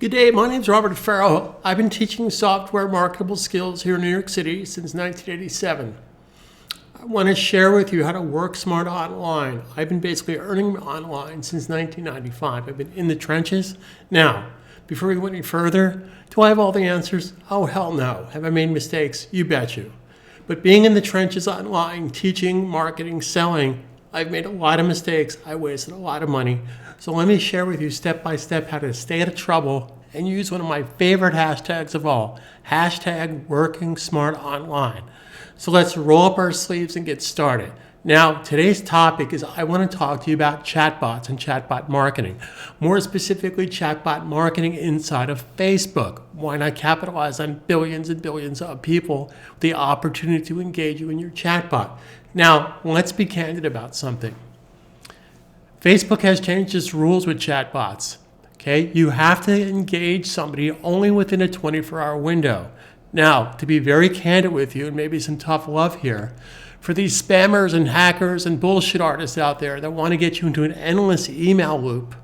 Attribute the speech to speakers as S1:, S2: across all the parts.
S1: Good day, my name is Robert Farrell. I've been teaching software marketable skills here in New York City since 1987. I want to share with you how to work smart online. I've been basically earning online since 1995. I've been in the trenches. Now, before we go any further, do I have all the answers? Oh, hell no. Have I made mistakes? You bet you. But being in the trenches online, teaching, marketing, selling, I've made a lot of mistakes. I wasted a lot of money. So let me share with you step by step how to stay out of trouble and use one of my favorite hashtags of all, hashtag working smart online. So let's roll up our sleeves and get started. Now, today's topic is I want to talk to you about chatbots and chatbot marketing. More specifically, chatbot marketing inside of Facebook. Why not capitalize on billions and billions of people with the opportunity to engage you in your chatbot? Now, let's be candid about something. Facebook has changed its rules with chatbots. Okay, you have to engage somebody only within a 24-hour window. Now, to be very candid with you, and maybe some tough love here, for these spammers and hackers and bullshit artists out there that want to get you into an endless email loop,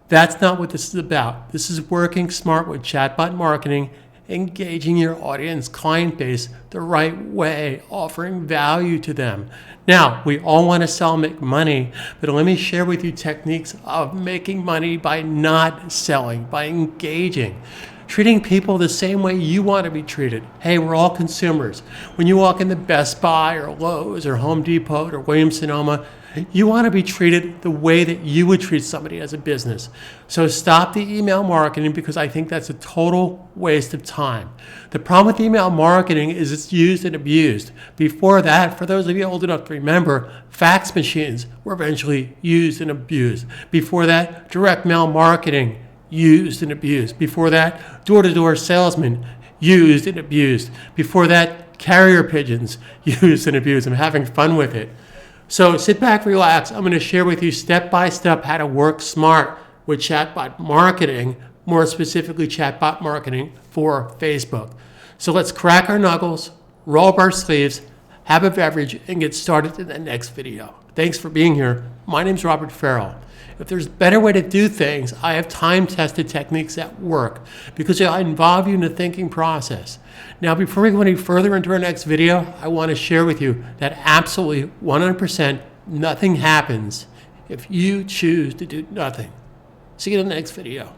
S1: that's not what this is about. This is working smart with chatbot marketing, engaging your audience client base the right way, offering value to them. Now, we all want to sell and make money, but let me share with you techniques of making money by not selling, by engaging. Treating people the same way you want to be treated. Hey, we're all consumers. When you walk into Best Buy or Lowe's or Home Depot or Williams-Sonoma, you want to be treated the way that you would treat somebody as a business. So stop the email marketing because I think that's a total waste of time. The problem with email marketing is it's used and abused. Before that, for those of you old enough to remember, fax machines were eventually used and abused. Before that, direct mail marketing, used and abused. Before that, door-to-door salesmen, used and abused. Before that, carrier pigeons, used and abused. I'm having fun with it. So sit back, relax. I'm going to share with you step by step how to work smart with chatbot marketing, more specifically chatbot marketing for Facebook. So let's crack our knuckles, roll up our sleeves, have a beverage, and get started in the next video. Thanks for being here. My name's Robert Farrell. If there's a better way to do things, I have time-tested techniques that work because I involve you in the thinking process. Now, before we go any further into our next video, I want to share with you that absolutely 100% nothing happens if you choose to do nothing. See you in the next video.